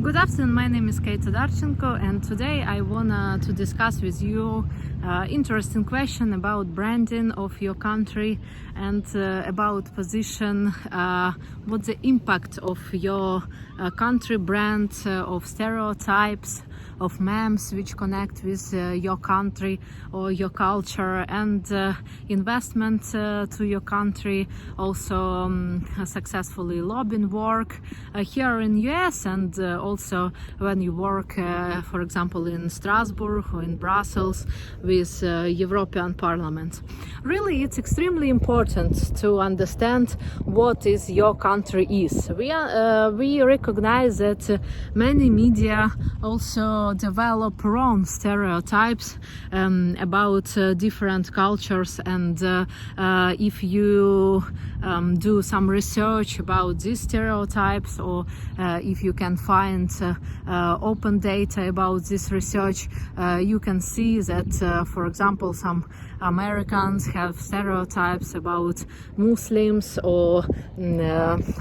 Good afternoon, my name is Kate Darchenko, and today I want to discuss with you interesting question about branding of your country and about position, what the impact of your country brand, of stereotypes, of memes which connect with your country or your culture, and investment to your country, also successfully lobbying work here in US, and also when you work for example in Strasbourg or in Brussels with European Parliament. Really, it's extremely important to understand what is your country is. We recognize that many media also develop wrong stereotypes about different cultures, and if you do some research about these stereotypes, or if you can find open data about this research, you can see that for example some Americans have stereotypes about Muslims, or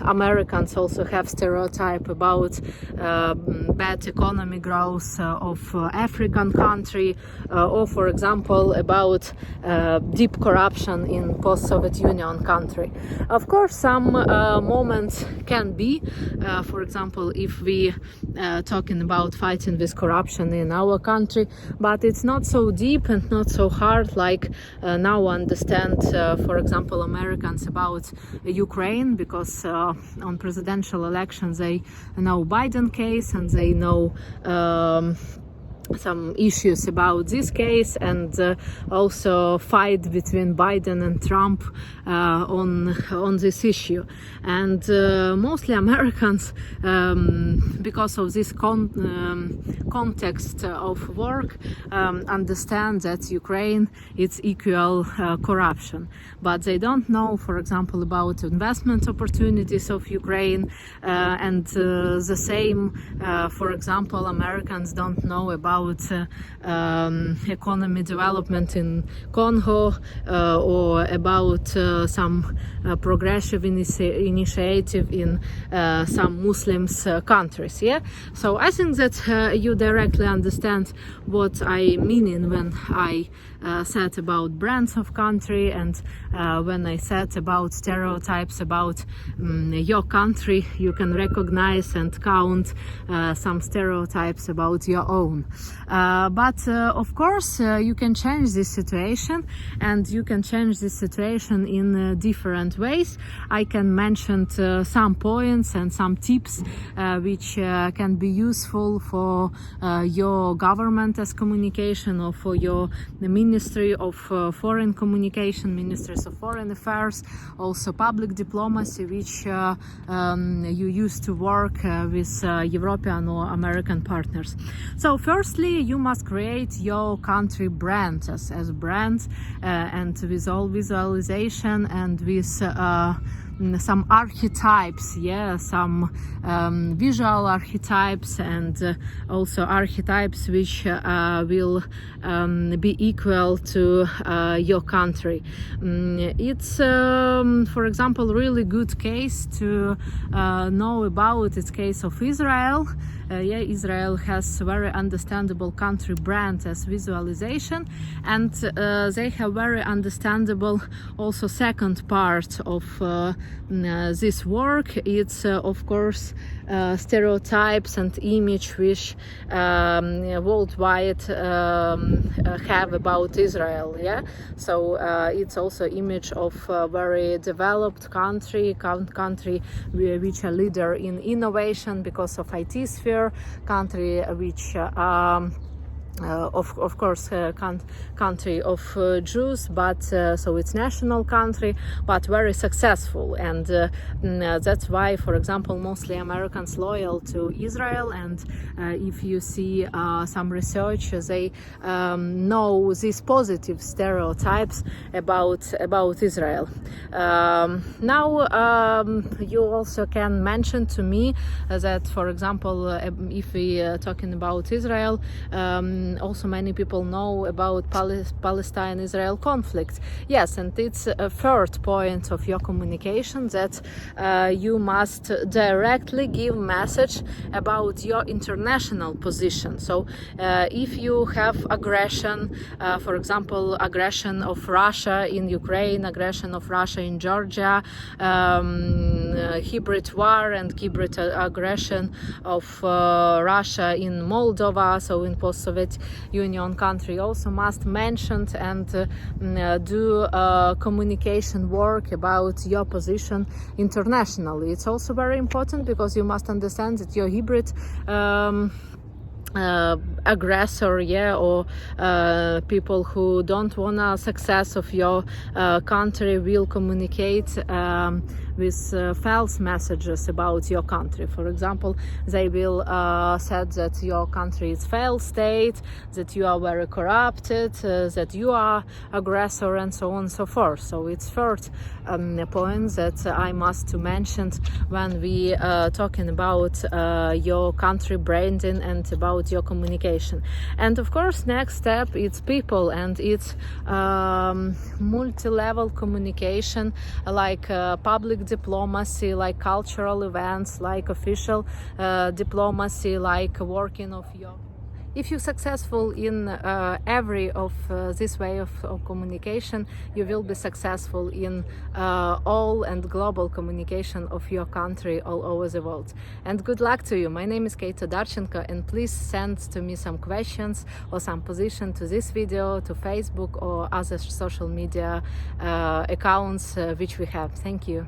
Americans also have stereotype about bad economic growth of African country, or for example about deep corruption in post-Soviet Union country. Of course, some moments can be, for example, if we talking about fighting with corruption in our country, but it's not so deep and not so hard like now understand, for example, Americans about Ukraine, because on presidential elections they know Biden case, and they know some issues about this case, and also fight between Biden and Trump on this issue. And mostly Americans, because of this context of work, understand that Ukraine is equal corruption, but they don't know, for example, about investment opportunities of Ukraine, and the same, for example, Americans don't know about economy development in Congo, or about some progressive initiative in some Muslims countries. Yeah, so I think that you directly understand what I mean when I said about brands of country, and when I said about stereotypes about your country. You can recognize and count some stereotypes about your own. But of course, you can change this situation, and you can change this situation in different ways. I can mention some points and some tips which can be useful for your government as communication, or for your Ministry of Foreign Communication, Ministries of Foreign Affairs, also public diplomacy, which you used to work with European or American partners. So firstly, you must create your country brand as brand, and with all visualization and with some archetypes, some visual archetypes, and also archetypes which will be equal to your country. It's for example really good case to know about. It's case of Israel. Israel has very understandable country brand as visualization, and they have very understandable also second part of this work. It's of course stereotypes and image which worldwide have about Israel. So it's also image of a very developed country which a leader in innovation because of IT sphere, country which of course country of Jews, but so it's national country, but very successful, and that's why, for example, mostly Americans loyal to Israel. And if you see some research, they know these positive stereotypes about Israel. Now you also can mention to me that, for example, if we are talking about Israel, also many people know about Palestine-Israel conflict. Yes, and it's a third point of your communication, that you must directly give message about your international position. So if you have aggression, for example, aggression of Russia in Ukraine, aggression of Russia in Georgia, hybrid war and hybrid aggression of Russia in Moldova, so in post-Soviet Union country, also must mention and do communication work about your position internationally. It's also very important because you must understand that your hybrid aggressor, or people who don't want success of your country will communicate with false messages about your country. For example, they will said that your country is failed state, that you are very corrupted, that you are aggressor, and so on and so forth. So it's third point that I must mention when we talking about your country branding and about your communication. And of course, next step, it's people, and it's multi-level communication, like public diplomacy, like cultural events, like official diplomacy, like working of your. If you're successful in every of this way of communication, you will be successful in all and global communication of your country all over the world. And good luck to you. My name is Kate Todarchenko, and please send to me some questions or some position to this video, to Facebook or other social media accounts which we have. Thank you.